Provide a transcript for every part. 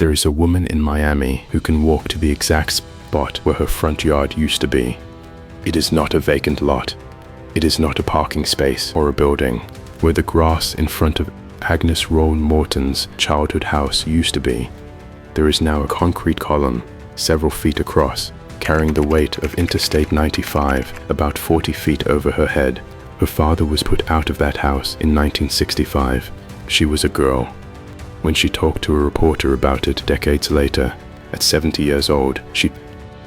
There is a woman in Miami who can walk to the exact spot where her front yard used to be. It is not a vacant lot. It is not a parking space or a building. Where the grass in front of Agnes Rowan Morton's childhood house used to be, there is now a concrete column, several feet across, carrying the weight of Interstate 95 about 40 feet over her head. Her father was put out of that house in 1965. She was a girl. When she talked to a reporter about it decades later, at 70 years old, she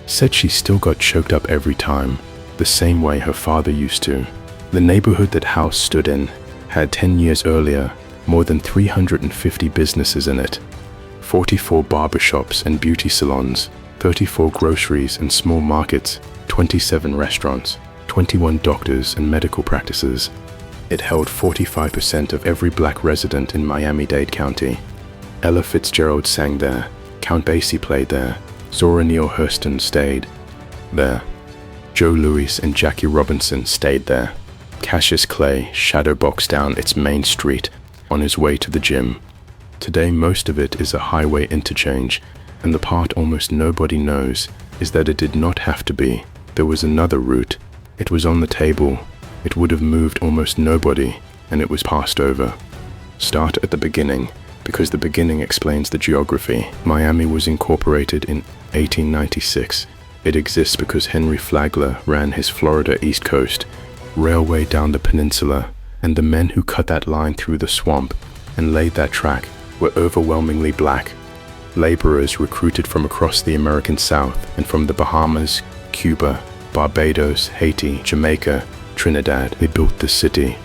said she still got choked up every time, the same way her father used to. The neighborhood that house stood in had 10 years earlier more than 350 businesses in it, 44 barbershops and beauty salons, 34 groceries and small markets, 27 restaurants, 21 doctors and medical practices. It held 45% of every black resident in Miami-Dade County. Ella Fitzgerald sang there, Count Basie played there, Zora Neale Hurston stayed there. Joe Louis and Jackie Robinson stayed there. Cassius Clay shadowboxed down its main street on his way to the gym. Today most of it is a highway interchange, and the part almost nobody knows is that it did not have to be. There was another route. It was on the table. It would have moved almost nobody, and it was passed over. Start at the beginning, because the beginning explains the geography. Miami was incorporated in 1896. It exists because Henry Flagler ran his Florida East Coast Railway down the peninsula, and the men who cut that line through the swamp and laid that track were overwhelmingly black. Laborers recruited from across the American South and from the Bahamas, Cuba, Barbados, Haiti, Jamaica, Trinidad. They built the city,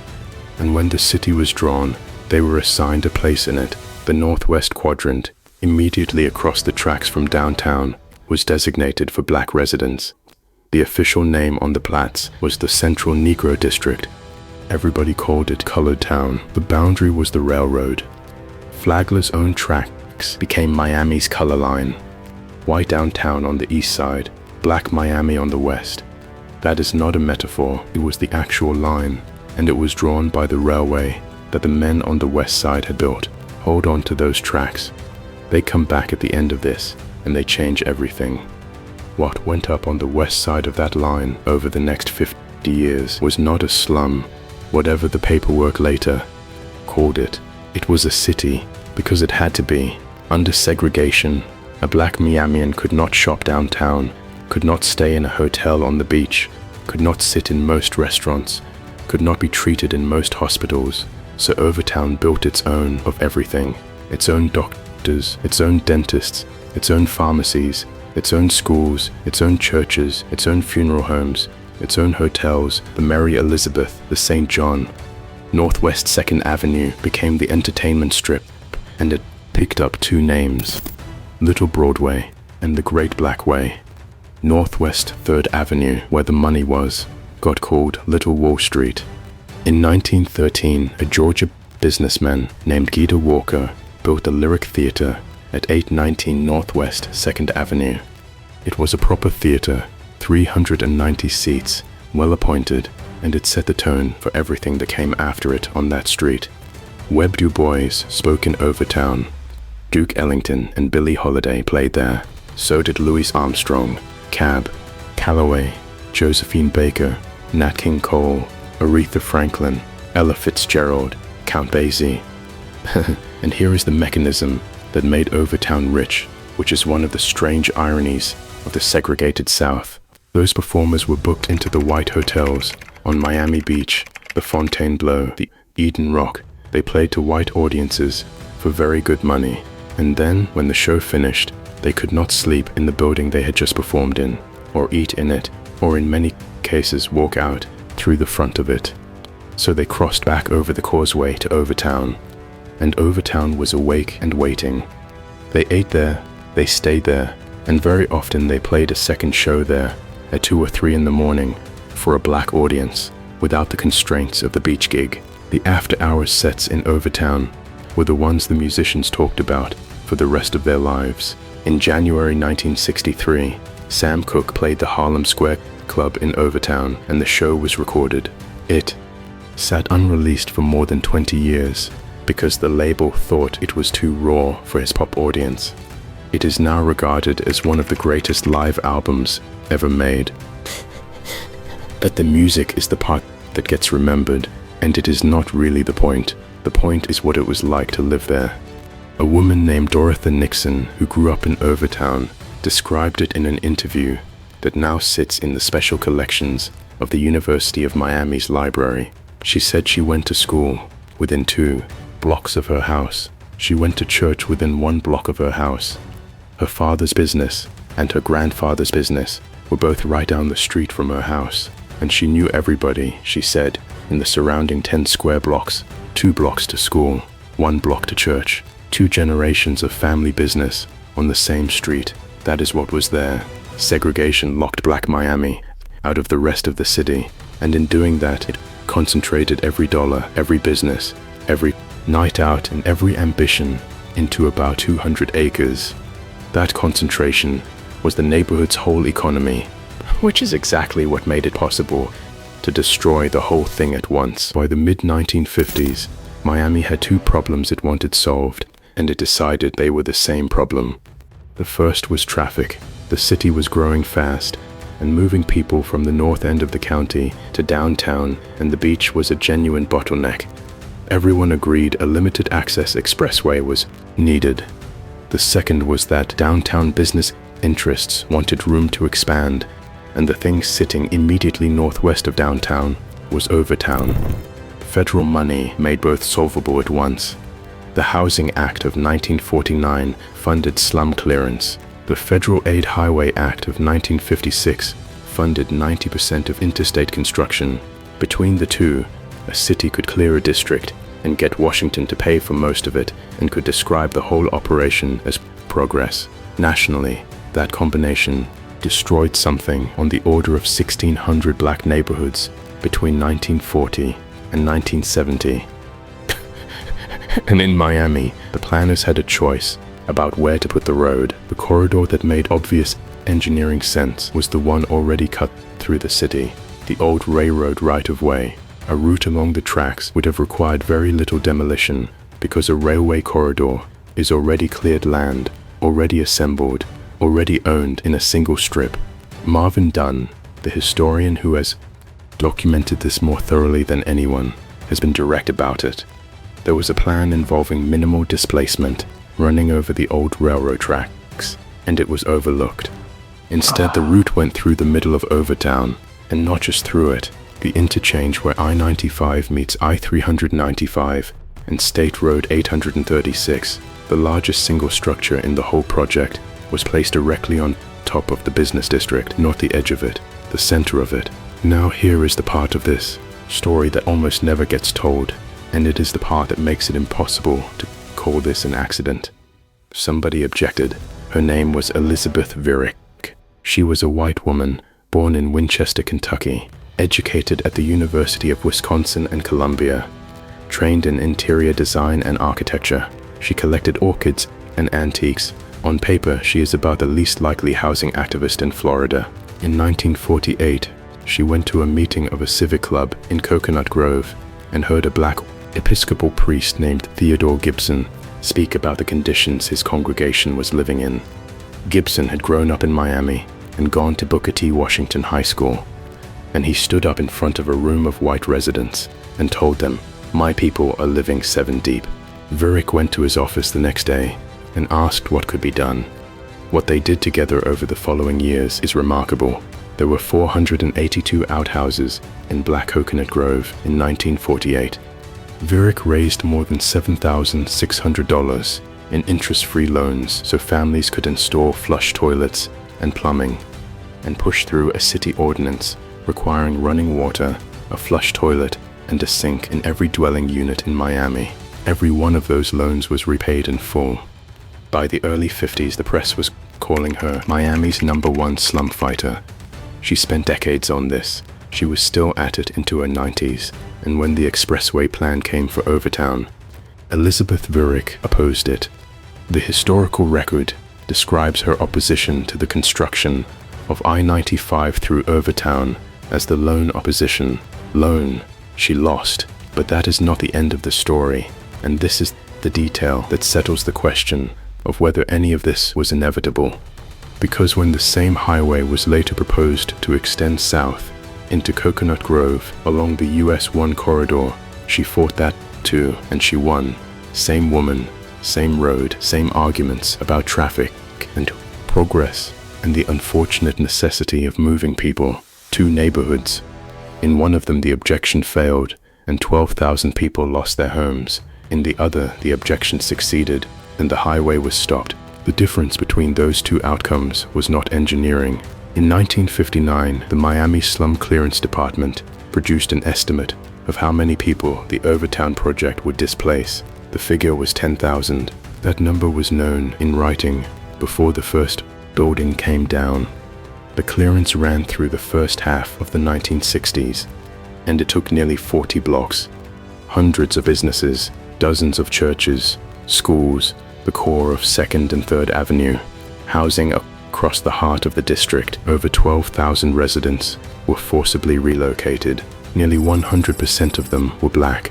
and when the city was drawn, they were assigned a place in it. The northwest quadrant, immediately across the tracks from downtown, was designated for black residents. The official name on the plats was the Central Negro District. Everybody called it Colored Town. The boundary was the railroad. Flagler's own tracks became Miami's color line. White downtown on the east side, black Miami on the west. That is not a metaphor, it was the actual line, and it was drawn by the railway that the men on the west side had built. Hold on to those tracks. They come back at the end of this, and they change everything. What went up on the west side of that line over the next 50 years was not a slum, whatever the paperwork later called it. It was a city, because it had to be. Under segregation, a black Miamian could not shop downtown, could not stay in a hotel on the beach, could not sit in most restaurants, could not be treated in most hospitals. So Overtown built its own of everything, its own doctors, its own dentists, its own pharmacies, its own schools, its own churches, its own funeral homes, its own hotels, the Mary Elizabeth, the St. John. Northwest 2nd Avenue became the entertainment strip, and it picked up two names, Little Broadway and the Great Black Way. Northwest 3rd Avenue, where the money was, got called Little Wall Street. In 1913, a Georgia businessman named Gita Walker built the Lyric Theater at 819 Northwest 2nd Avenue. It was a proper theater, 390 seats, well appointed, and it set the tone for everything that came after it on that street. Webb Du Bois spoke in Overtown. Duke Ellington and Billie Holiday played there. So did Louis Armstrong, Cab, Calloway, Josephine Baker, Nat King Cole, Aretha Franklin, Ella Fitzgerald, Count Basie. And here is the mechanism that made Overtown rich, which is one of the strange ironies of the segregated South. Those performers were booked into the white hotels on Miami Beach, the Fontainebleau, the Eden Rock. They played to white audiences for very good money. And then, when the show finished, they could not sleep in the building they had just performed in, or eat in it, or in many cases walk out through the front of it. So they crossed back over the causeway to Overtown, and Overtown was awake and waiting. They ate there, they stayed there, and very often they played a second show there at 2 or 3 in the morning for a black audience, without the constraints of the beach gig. The after-hours sets in Overtown were the ones the musicians talked about for the rest of their lives. In January 1963, Sam Cooke played the Harlem Square Club in Overtown, and the show was recorded. It sat unreleased for more than 20 years because the label thought it was too raw for his pop audience. It is now regarded as one of the greatest live albums ever made. But the music is the part that gets remembered, and it is not really the point. The point is what it was like to live there. A woman named Dorothy Nixon, who grew up in Overtown, described it in an interview that now sits in the special collections of the University of Miami's library. She said she went to school within 2 blocks of her house. She went to church within 1 block of her house. Her father's business and her grandfather's business were both right down the street from her house, and she knew everybody, she said, in the surrounding 10 square blocks. 2 blocks to school, 1 block to church. 2 generations of family business on the same street. That is what was there. Segregation locked Black Miami out of the rest of the city, and in doing that, it concentrated every dollar, every business, every night out, and every ambition into about 200 acres. That concentration was the neighborhood's whole economy, which is exactly what made it possible to destroy the whole thing at once. By the mid-1950s, Miami had 2 problems it wanted solved, and it decided they were the same problem. The first was traffic. The city was growing fast, and moving people from the north end of the county to downtown and the beach was a genuine bottleneck. Everyone agreed a limited access expressway was needed. The second was that downtown business interests wanted room to expand, and the thing sitting immediately northwest of downtown was Overtown. Federal money made both solvable at once. The Housing Act of 1949 funded slum clearance. The Federal Aid Highway Act of 1956 funded 90% of interstate construction. Between the two, a city could clear a district and get Washington to pay for most of it, and could describe the whole operation as progress. Nationally, that combination destroyed something on the order of 1,600 black neighborhoods between 1940 and 1970. And in Miami, the planners had a choice about where to put the road. The corridor that made obvious engineering sense was the one already cut through the city, the old railroad right-of-way. A route along the tracks would have required very little demolition, because a railway corridor is already cleared land, already assembled, already owned in a single strip. Marvin Dunn, the historian who has documented this more thoroughly than anyone, has been direct about it. There was a plan involving minimal displacement running over the old railroad tracks, and it was overlooked. Instead, the route went through the middle of Overtown, and not just through it. The interchange where I-95 meets I-395 and State Road 836, the largest single structure in the whole project, was placed directly on top of the business district, not the edge of it, the center of it. Now here is the part of this story that almost never gets told, and it is the part that makes it impossible to call this an accident. Somebody objected. Her name was Elizabeth Vyrick. She was a white woman, born in Winchester, Kentucky, educated at the University of Wisconsin and Columbia, trained in interior design and architecture. She collected orchids and antiques. On paper, she is about the least likely housing activist in Florida. In 1948, she went to a meeting of a civic club in Coconut Grove and heard a black Episcopal priest named Theodore Gibson speak about the conditions his congregation was living in. Gibson had grown up in Miami and gone to Booker T. Washington High School, and he stood up in front of a room of white residents and told them, "My people are living 7 deep." Vyrick went to his office the next day and asked what could be done. What they did together over the following years is remarkable. There were 482 outhouses in Black Coconut Grove in 1948. Vyrick raised more than $7,600 in interest-free loans so families could install flush toilets and plumbing, and push through a city ordinance requiring running water, a flush toilet, and a sink in every dwelling unit in Miami. Every one of those loans was repaid in full. By the early 50s, the press was calling her Miami's #1 slum fighter. She spent decades on this. She was still at it into her 90s, and when the expressway plan came for Overtown, Elizabeth Vyrick opposed it. The historical record describes her opposition to the construction of I-95 through Overtown as the lone opposition. Lone. She lost, but that is not the end of the story, and this is the detail that settles the question of whether any of this was inevitable. Because when the same highway was later proposed to extend south into Coconut Grove along the US 1 corridor, she fought that too, and she won. Same woman, same road, same arguments about traffic and progress and the unfortunate necessity of moving people. Two neighborhoods. In one of them the objection failed and 12,000 people lost their homes. In the other the objection succeeded and the highway was stopped. The difference between those two outcomes was not engineering. In 1959, the Miami Slum Clearance Department produced an estimate of how many people the Overtown project would displace. The figure was 10,000. That number was known in writing before the first building came down. The clearance ran through the first half of the 1960s, and it took nearly 40 blocks. Hundreds of businesses, dozens of churches, schools, the core of 2nd and 3rd Avenue, housing across the heart of the district. Over 12,000 residents were forcibly relocated. Nearly 100% of them were black.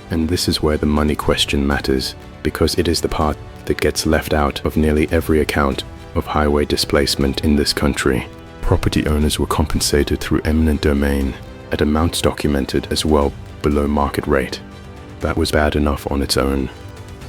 And this is where the money question matters, because it is the part that gets left out of nearly every account of highway displacement in this country. Property owners were compensated through eminent domain at amounts documented as well below market rate. That was bad enough on its own.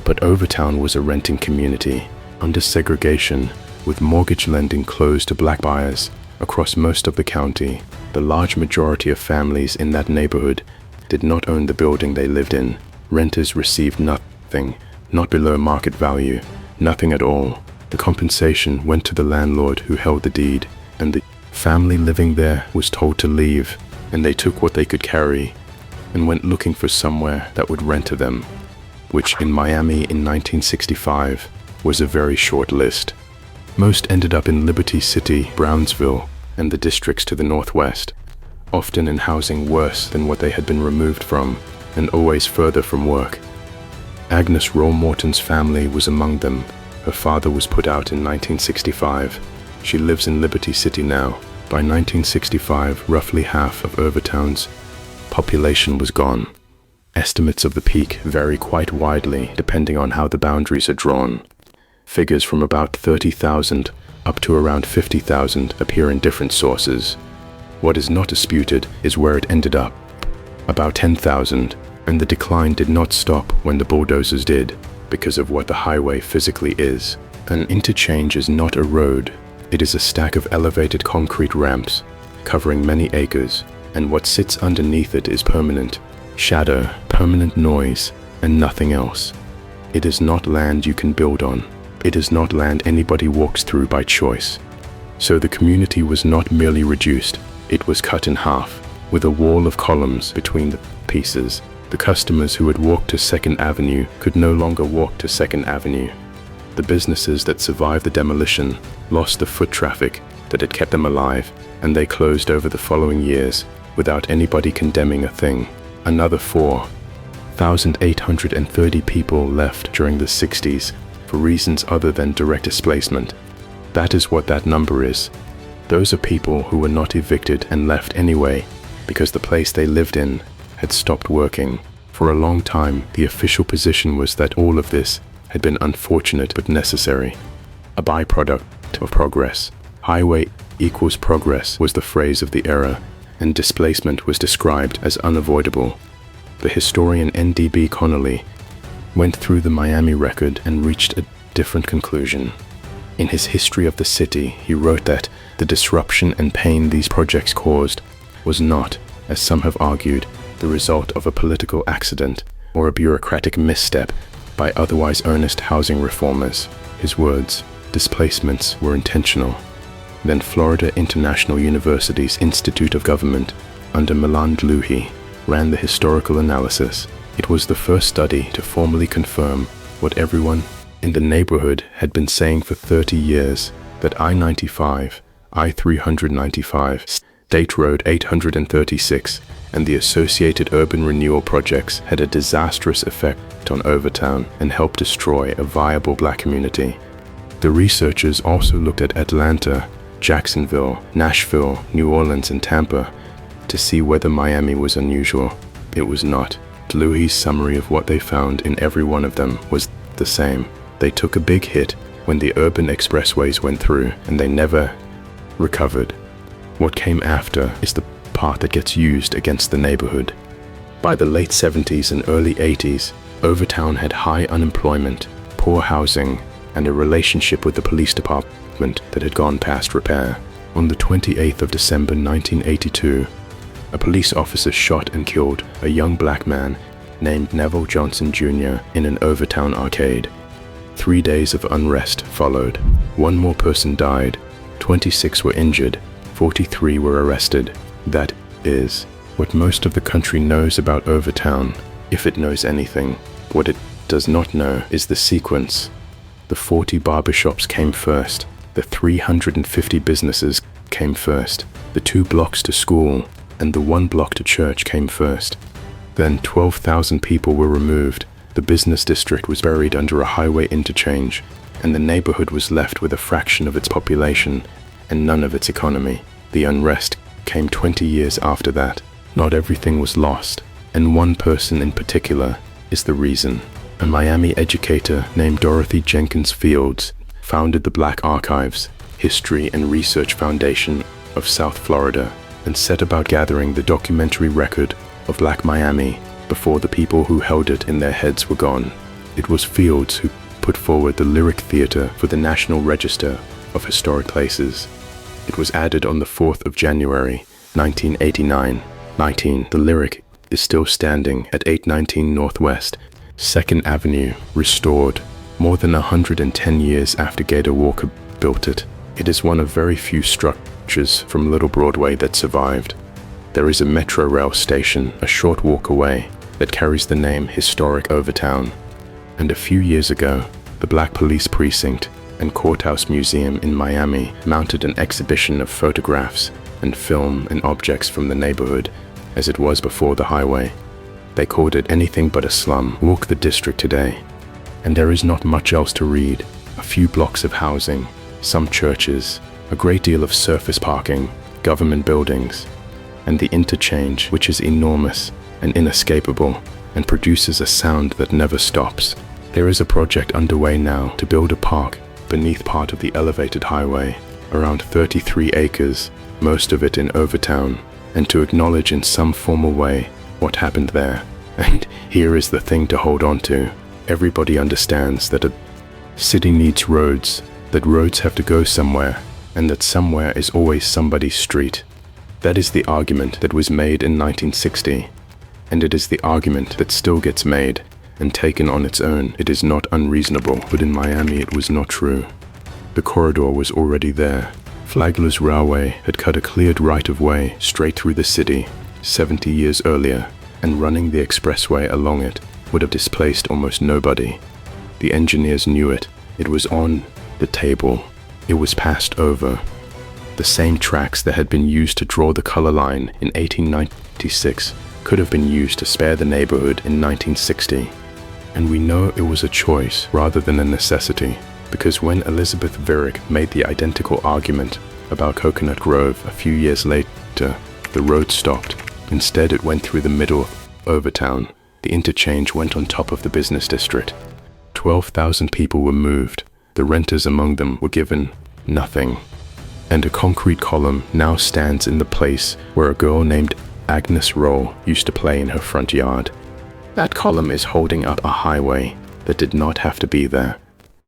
But Overtown was a renting community under segregation, with mortgage lending closed to black buyers across most of the county. The large majority of families in that neighborhood did not own the building they lived in. Renters received nothing, not below market value, nothing at all. The compensation went to the landlord who held the deed, and the family living there was told to leave, and they took what they could carry and went looking for somewhere that would rent to them, which in Miami in 1965 was a very short list. Most ended up in Liberty City, Brownsville, and the districts to the northwest, often in housing worse than what they had been removed from, and always further from work. Agnes Roll Morton's family was among them. Her father was put out in 1965. She lives in Liberty City now. By 1965, roughly half of Overtown's population was gone. Estimates of the peak vary quite widely depending on how the boundaries are drawn. Figures from about 30,000 up to around 50,000 appear in different sources. What is not disputed is where it ended up, about 10,000, and the decline did not stop when the bulldozers did, because of what the highway physically is. An interchange is not a road, it is a stack of elevated concrete ramps, covering many acres, and what sits underneath it is permanent shadow, permanent noise, and nothing else. It is not land you can build on. It is not land anybody walks through by choice. So the community was not merely reduced, it was cut in half, with a wall of columns between the pieces. The customers who had walked to 2nd Avenue could no longer walk to 2nd Avenue. The businesses that survived the demolition lost the foot traffic that had kept them alive, and they closed over the following years without anybody condemning a thing. Another 4,830 people left during the 60s for reasons other than direct displacement. That is what that number is. Those are people who were not evicted and left anyway because the place they lived in had stopped working. For a long time, the official position was that all of this had been unfortunate but necessary, a byproduct of progress. Highway equals progress was the phrase of the era, and displacement was described as unavoidable. The historian N.D.B. Connolly went through the Miami record and reached a different conclusion. In his History of the City, he wrote that the disruption and pain these projects caused was not, as some have argued, the result of a political accident or a bureaucratic misstep by otherwise earnest housing reformers. His words, displacements were intentional. Then Florida International University's Institute of Government, under Milan Dluhy, ran the historical analysis. It was the first study to formally confirm what everyone in the neighborhood had been saying for 30 years, that I-95, I-395, State Road 836, and the associated urban renewal projects had a disastrous effect on Overtown and helped destroy a viable black community. The researchers also looked at Atlanta, Jacksonville, Nashville, New Orleans, and Tampa to see whether Miami was unusual. It was not. Dluhy's summary of what they found in every one of them was the same. They took a big hit when the urban expressways went through and they never recovered. What came after is the part that gets used against the neighborhood. By the late 70s and early 80s, Overtown had high unemployment, poor housing, and a relationship with the police department that had gone past repair. On the 28th of December 1982, a police officer shot and killed a young black man named Neville Johnson Jr. in an Overtown arcade. 3 days of unrest followed. 1 more person died, 26 were injured, 43 were arrested. That is what most of the country knows about Overtown, if it knows anything. What it does not know is the sequence. The 40 barbershops came first, the 350 businesses came first, the 2 blocks to school and the 1 block to church came first. Then 12,000 people were removed, the business district was buried under a highway interchange, and the neighborhood was left with a fraction of its population and none of its economy. The unrest came 20 years after that. Not everything was lost, and one person in particular is the reason. A Miami educator named Dorothy Jenkins Fields founded the Black Archives, History and Research Foundation of South Florida, and set about gathering the documentary record of Black Miami before the people who held it in their heads were gone. It was Fields who put forward the Lyric Theater for the National Register of Historic Places. It was added on the 4th of January, 1989. The Lyric is still standing at 819 Northwest 2nd Avenue, restored more than 110 years after Gator Walker built it. It is one of very few structures from Little Broadway that survived. There is a metro rail station a short walk away that carries the name Historic Overtown. And a few years ago, the Black Police Precinct and Courthouse Museum in Miami mounted an exhibition of photographs and film and objects from the neighborhood as it was before the highway. They called it anything but a slum. Walk the district today, and there is not much else to read. A few blocks of housing, some churches, a great deal of surface parking, government buildings, and the interchange, which is enormous and inescapable and produces a sound that never stops. There is a project underway now to build a park beneath part of the elevated highway, around 33 acres, most of it in Overtown, and to acknowledge in some formal way what happened there. And here is the thing to hold on to. Everybody understands that a city needs roads, that roads have to go somewhere, and that somewhere is always somebody's street. That is the argument that was made in 1960, and it is the argument that still gets made, and taken on its own, it is not unreasonable, but in Miami it was not true. The corridor was already there. Flagler's Railway had cut a cleared right-of-way straight through the city 70 years earlier, and running the expressway along it would have displaced almost nobody. The engineers knew it. It was on the table. It was passed over. The same tracks that had been used to draw the color line in 1896 could have been used to spare the neighborhood in 1960. And we know it was a choice rather than a necessity, because when Elizabeth Varick made the identical argument about Coconut Grove a few years later, the road stopped. Instead, it went through the middle of Overtown. The interchange went on top of the business district. 12,000 people were moved. The renters among them were given nothing. And a concrete column now stands in the place where a girl named Agnes Roll used to play in her front yard. That column is holding up a highway that did not have to be there.